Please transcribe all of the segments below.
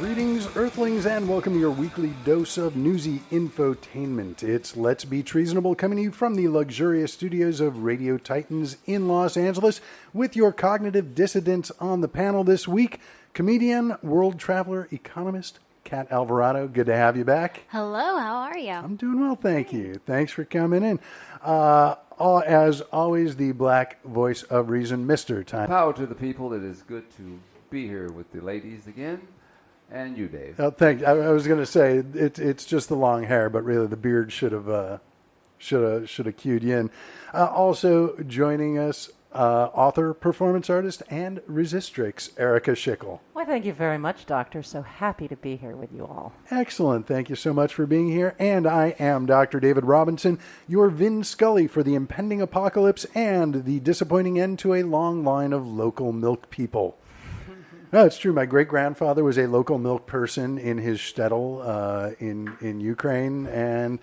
Greetings, Earthlings, and welcome to your weekly dose of newsy infotainment. It's Let's Be Treasonable, coming to you from the luxurious studios of Radio Titans in Los Angeles, with your cognitive dissidents on the panel this week. Comedian, world traveler, economist, Kat Alvarado. Good to have you back. Hello, how are you? I'm doing well, thank you. Thanks for coming in. As always, the black voice of reason, Mr. Time. Power to the people. It is good to be here with the ladies again. And you, Dave. Oh, thank you. I was going to say it's just the long hair, but really the beard should have cued you in. Also joining us, author, performance artist, and Resistrix, Erika Schickel. Well, thank you very much, Doctor. So happy to be here with you all. Excellent. Thank you so much for being here. And I am Dr. David Robinson, your Vin Scully for the impending apocalypse and the disappointing end to a long line of local milk people. No, it's true. My great-grandfather was a local milk person in his shtetl in Ukraine and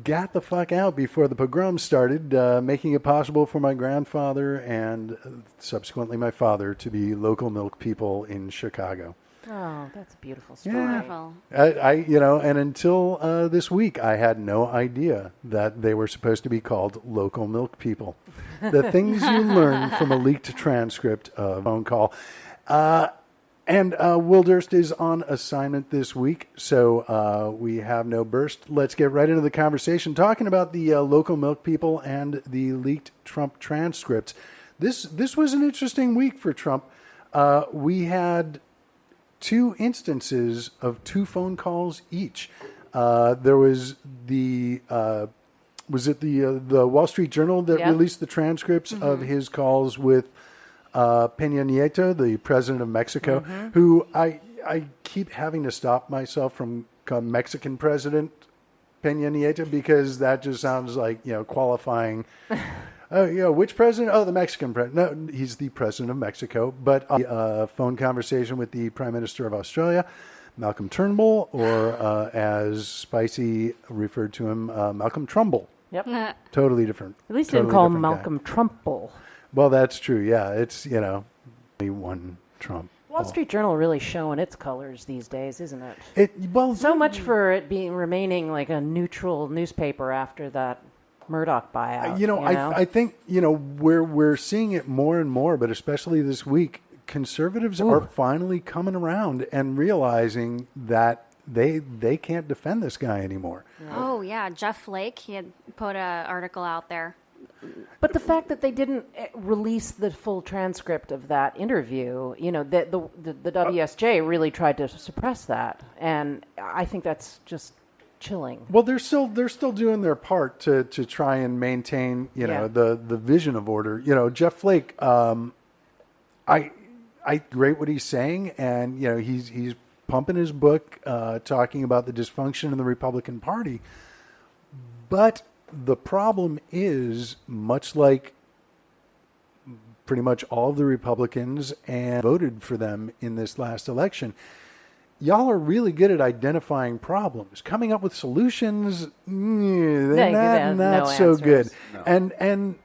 got the fuck out before the pogroms started, making it possible for my grandfather and subsequently my father to be local milk people in Chicago. Oh, that's a beautiful story. Wonderful. And until this week, I had no idea that they were supposed to be called local milk people. The things you learn from a leaked transcript of a phone call. And Will Durst is on assignment this week, so we have no burst. Let's get right into the conversation, talking about the local milk people and the leaked Trump transcripts. This was an interesting week for Trump. We had two instances of two phone calls each. There was the Wall Street Journal that released the transcripts of his calls with Peña Nieto, the president of Mexico, who I keep having to stop myself from calling Mexican president Peña Nieto because that just sounds like, qualifying. Which president? Oh, the Mexican president. No, he's the president of Mexico. But a phone conversation with the Prime Minister of Australia, Malcolm Turnbull, or as Spicy referred to him, Malcolm Trumbull. Yep. Totally different. At least didn't call him Malcolm Trumbull. Well, that's true. Yeah, it's, only one Trump. Wall Street Journal really showing its colors these days, isn't it? So much for it remaining like a neutral newspaper after that Murdoch buyout. I think, we're seeing it more and more, but especially this week, conservatives are finally coming around and realizing that they can't defend this guy anymore. Oh, yeah. Jeff Flake, he had put an article out there. But the fact that they didn't release the full transcript of that interview, the WSJ really tried to suppress that, and I think that's just chilling. Well, they're still doing their part to try and maintain, the vision of order. Jeff Flake, I rate what he's saying, and he's pumping his book, talking about the dysfunction in the Republican Party, but the problem is, much like pretty much all of the Republicans and voted for them in this last election, y'all are really good at identifying problems. Coming up with solutions, they're not so good. No. And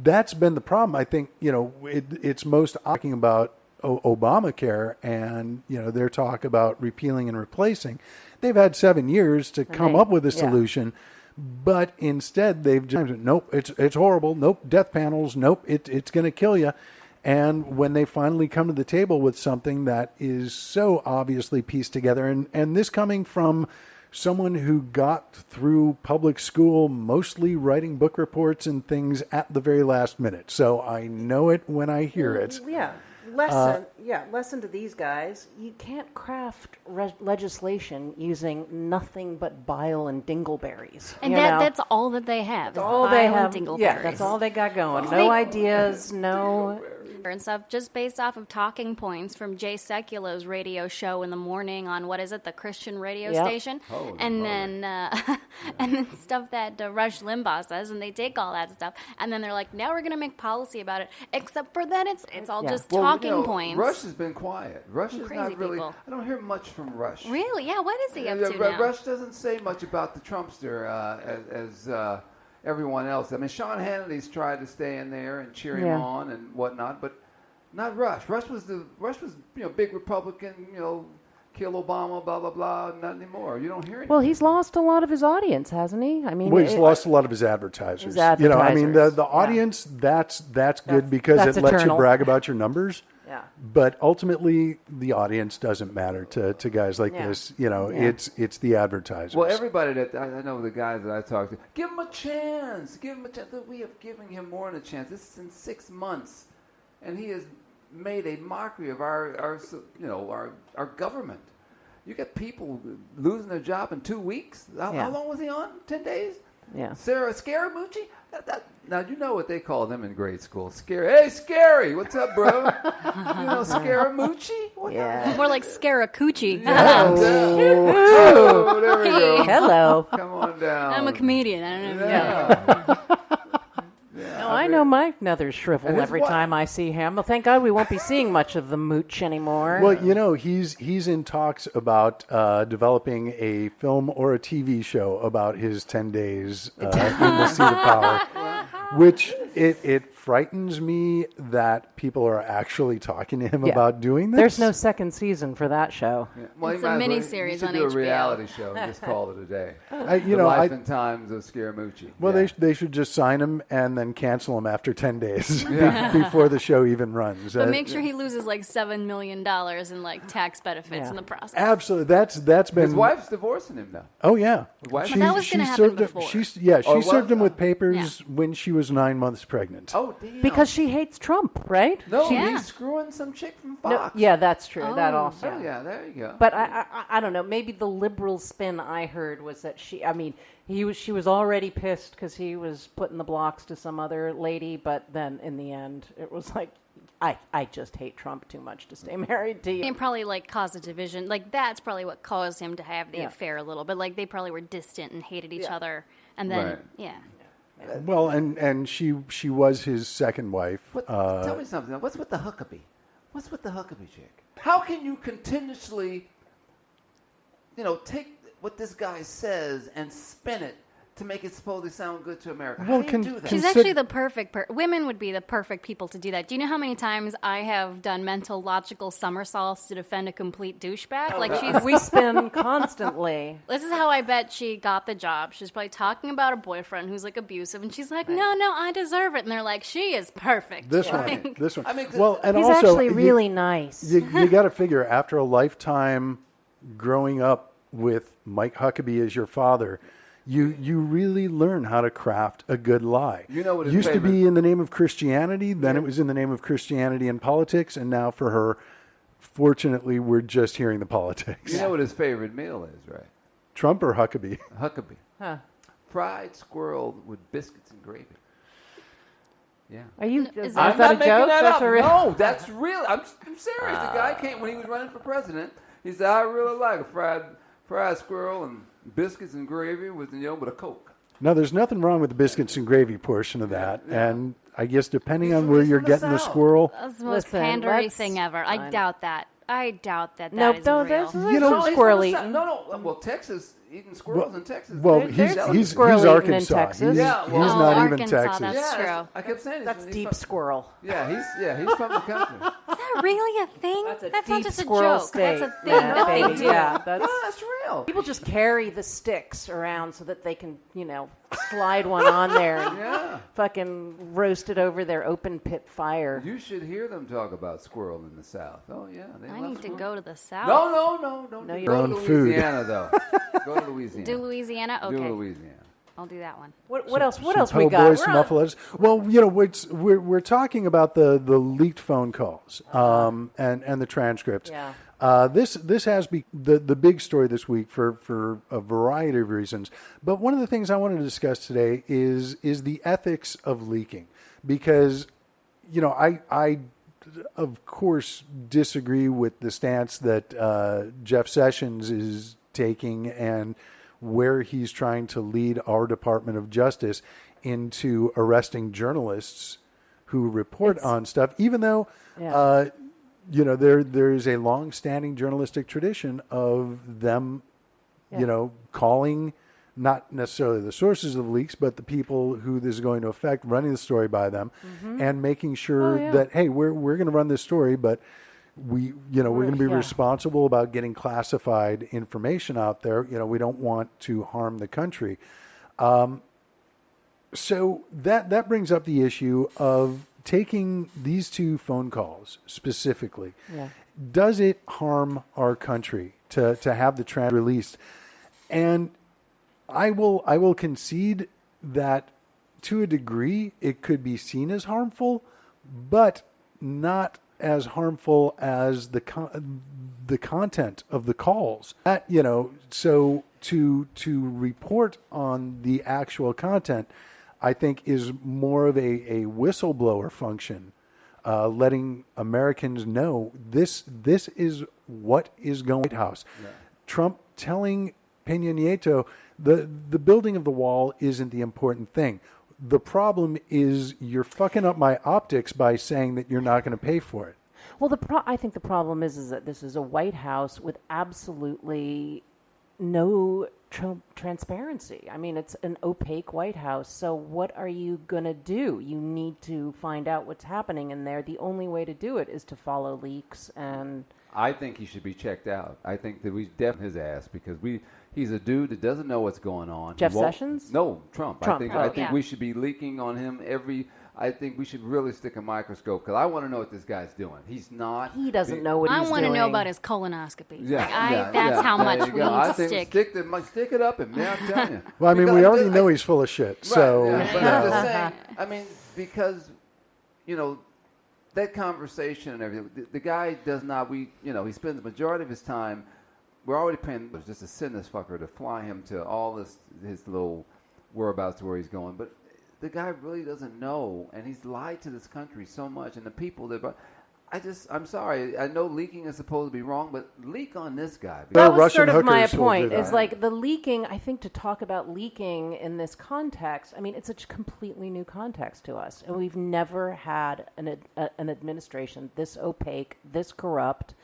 that's been the problem. I think, it's most talking about Obamacare and, their talk about repealing and replacing. They've had 7 years to come up with a solution. But instead, they've just, nope, it's horrible. Nope, death panels. Nope, it's going to kill you. And when they finally come to the table with something that is so obviously pieced together, and this coming from someone who got through public school mostly writing book reports and things at the very last minute. So I know it when I hear it. Yeah. Lesson to these guys. You can't craft legislation using nothing but bile and dingleberries. And that's all that they have. That's all they have. And dingleberries. Yeah, that's all they got going. No ideas, no... And stuff just based off of talking points from Jay Sekulo's radio show in the morning on the Christian radio station, and then stuff that Rush Limbaugh says, and they take all that stuff, and then they're like, now we're gonna make policy about it. Except for that, it's all just talking points. Rush has been quiet. Rush is crazy not really. people. I don't hear much from Rush. Really? Yeah. What is he up to now? Rush doesn't say much about the Trumpster as everyone else. I mean, Sean Hannity's tried to stay in there and cheer him on and whatnot, but Not Rush. Rush was big Republican, kill Obama, blah, blah, blah. Not anymore. You don't hear anything. Well, he's lost a lot of his audience, hasn't he? I mean, he's lost a lot of his advertisers. The audience, that's good because it lets you brag about your numbers. Yeah. But ultimately, the audience doesn't matter to guys like this. It's the advertisers. Well, everybody that I know, the guys that I talk to, give him a chance. Give him a chance. We have given him more than a chance. This is in 6 months, and he has made a mockery of our government. You got people losing their job in 2 weeks. How long was he on? 10 days? Yeah. Sarah Scaramucci? Now, you know what they call them in grade school. Hey, Scary, what's up, bro? Scaramucci? More like Scaracucci. Oh, there we go. Hello. Come on down. I'm a comedian. I don't know if you know. No, I know my nethers shrivel every time I see him. Well, thank God we won't be seeing much of the mooch anymore. Well, he's in talks about developing a film or a TV show about his 10 days in the seat of power, which it frightens me that people are actually talking to him about doing this. There's no second season for that show. Yeah. Well, it's a miniseries on HBO. You should do a reality show and just call it a day. The life and times of Scaramucci. Well, they should just sign him and then cancel him after 10 days before the show even runs. But make sure he loses like $7 million in like tax benefits in the process. Absolutely, that's been. His wife's divorcing him now. Oh yeah, but that was going to happen before. She served him with papers when she was 9 months pregnant. Oh, damn. Because she hates Trump, right? No, he's screwing some chick from Fox. No, yeah, that's true. That also. Oh, yeah, there you go. But I don't know. Maybe the liberal spin I heard was that she was already pissed because he was putting the blocks to some other lady. But then in the end, it was like, I just hate Trump too much to stay married to you. And probably like caused a division. Like that's probably what caused him to have the affair a little bit. Like they probably were distant and hated each other. And then, Well, and she was his second wife. Tell me something. What's with the Huckabee? What's with the Huckabee chick? How can you continuously, take what this guy says and spin it to make it supposedly sound good to America? How do you do that? She's actually the perfect women would be the perfect people to do that. Do you know how many times I have done mental logical somersaults to defend a complete douchebag? We spin constantly. This is how I bet she got the job. She's probably talking about a boyfriend who's like abusive, and she's like, "No, I deserve it." And they're like, "She is perfect." This one. I mean, and he's also actually really nice. You got to figure after a lifetime growing up with Mike Huckabee as your father. You really learn how to craft a good lie. You know what used to be in the name of Christianity, then it was in the name of Christianity and politics, and now for her, fortunately, we're just hearing the politics. You know what his favorite meal is, right? Trump or Huckabee? Huckabee. Huh. Fried squirrel with biscuits and gravy. Yeah. Is that a joke? No, that's real. I'm serious. The guy came when he was running for president. He said, "I really like a fried squirrel and biscuits and gravy with a Coke." No, there's nothing wrong with the biscuits and gravy portion of that. Yeah. And I guess depending on where you're getting the squirrel. That's the most pandery thing ever. I doubt that. I doubt that no, is real. There's squirrel eating. No. Well, Texas, eating squirrels in Texas. Well, he's Arkansas. In Texas. He's not even Arkansas, Texas. That's true. I kept saying that's deep squirrel. Yeah, he's from the country. Is that really a thing? That's not just a squirrel joke. State. That's a thing that they do. Yeah, that's real. People just carry the sticks around so that they can, slide one on there and fucking roast it over their open pit fire. You should hear them talk about squirrel in the South. Oh, yeah. I need to go to the South. No. Don't your own food. Louisiana, though. Go to Louisiana. Do Louisiana? Okay. Do Louisiana. I'll do that one. What else? What else we got? Boys, some mufflers. Well, we're talking about the leaked phone calls and the transcripts. Yeah. This has been the big story this week for a variety of reasons. But one of the things I wanted to discuss today is the ethics of leaking, because I of course disagree with the stance that Jeff Sessions is taking and where he's trying to lead our Department of Justice into arresting journalists who report on stuff, even though. Yeah. There is a long-standing journalistic tradition of them, calling not necessarily the sources of the leaks, but the people who this is going to affect, running the story by them, and making sure that, hey, we're going to run this story, but we're going to be responsible about getting classified information out there. We don't want to harm the country. So that brings up the issue of taking these 2 phone calls specifically. Yeah. Does it harm our country to have the transcript released? And I will concede that to a degree it could be seen as harmful, but not as harmful as the content of the calls. That, so to report on the actual content, I think is more of a whistleblower function, letting Americans know this is what is going on in the White House. Yeah. Trump telling Peña Nieto the building of the wall isn't the important thing. The problem is you're fucking up my optics by saying that you're not going to pay for it. Well, I think the problem is that this is a White House with absolutely no transparency. I mean, it's an opaque White House. So what are you going to do? You need to find out what's happening in there. The only way to do it is to follow leaks. And I think he should be checked out. I think that we definitely his ass because he's a dude that doesn't know what's going on. Jeff Sessions? No, Trump. I think we should be leaking on him I think we should really stick a microscope because I want to know what this guy's doing. He's not. He doesn't know what he's doing. I want to know about his colonoscopy. That's how much we need to stick. Stick it up him, man, I'm telling you. Well, I mean, we already know he's full of shit. So, right, but I'm just saying, I mean, because, that conversation and everything, the guy does not, he spends the majority of his time, we're already paying just to send this fucker to fly him to all his little whereabouts where he's going. But the guy really doesn't know, and he's lied to this country so much, and the people that. I'm sorry. I know leaking is supposed to be wrong, but leak on this guy. That was sort of my point. Is like the leaking. I think to talk about leaking in this context, I mean, it's a completely new context to us, and we've never had an administration this opaque, this corrupt.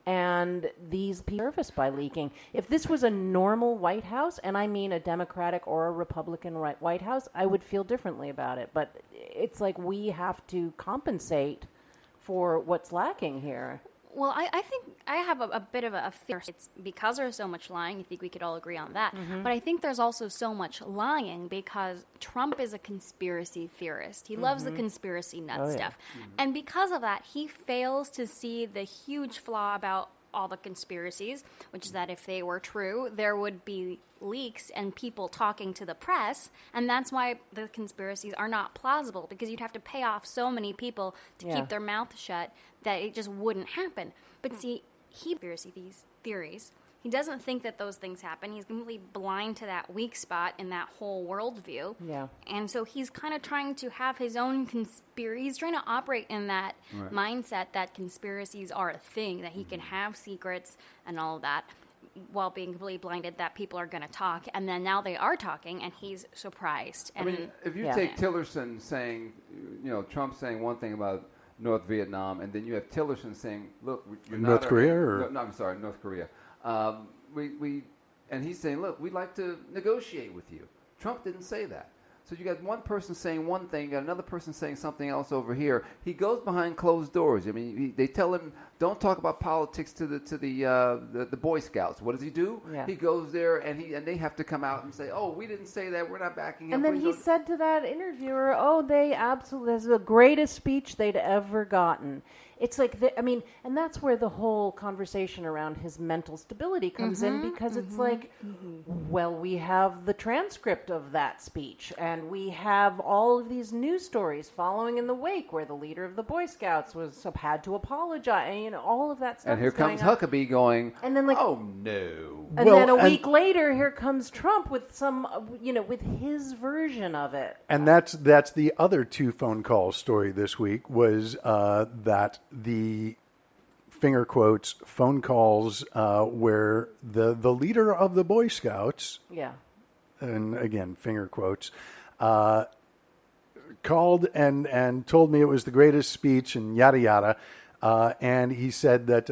And these people are serviced by leaking. If this was a normal White House, and I mean a Democratic or a Republican White House, I would feel differently about it. But it's like we have to compensate for what's lacking here. Well, I think I have a bit of a fear. It's because there's so much lying. I think we could all agree on that. Mm-hmm. But I think there's also so much lying because Trump is a conspiracy theorist. He loves the conspiracy nut stuff. Mm-hmm. And because of that, he fails to see the huge flaw about all the conspiracies, which is that if they were true, there would be leaks and people talking to the press, and that's why the conspiracies are not plausible, because you'd have to pay off so many people to keep their mouth shut that it just wouldn't happen. But see, conspiracy these theories, he doesn't think that those things happen. He's completely blind to that weak spot in that whole worldview. Yeah. And so he's kind of trying to have his own conspiracy. He's trying to operate in that mindset that conspiracies are a thing, that he can have secrets and all of that, while being completely blinded that people are going to talk. And then now they are talking, and he's surprised. And I mean, if you take Tillerson saying, Trump saying one thing about North Vietnam, and then you have Tillerson saying, look, you're North Korea? No, I'm sorry, North Korea. And he's saying, look, we'd like to negotiate with you. Trump didn't say that. So you got one person saying one thing, you got another person saying something else over here. He goes behind closed doors. I mean, they tell him, don't talk about politics to the Boy Scouts. What does he do? Yeah. He goes there, and they have to come out and say, oh, we didn't say that. We're not backing him. And then he said to that interviewer, oh, they absolutely, this is the greatest speech they'd ever gotten. It's like, and that's where the whole conversation around his mental stability comes in, because it's like, well, we have the transcript of that speech, and we have all of these news stories following in the wake where the leader of the Boy Scouts had to apologize, and all of that stuff. And here comes Huckabee going, and then oh no. And then a week later, here comes Trump with some, with his version of it. And that's the other 2 phone call story this week was that the finger quotes phone calls where the leader of the Boy Scouts, and again finger quotes, called and told me it was the greatest speech and yada yada, and he said that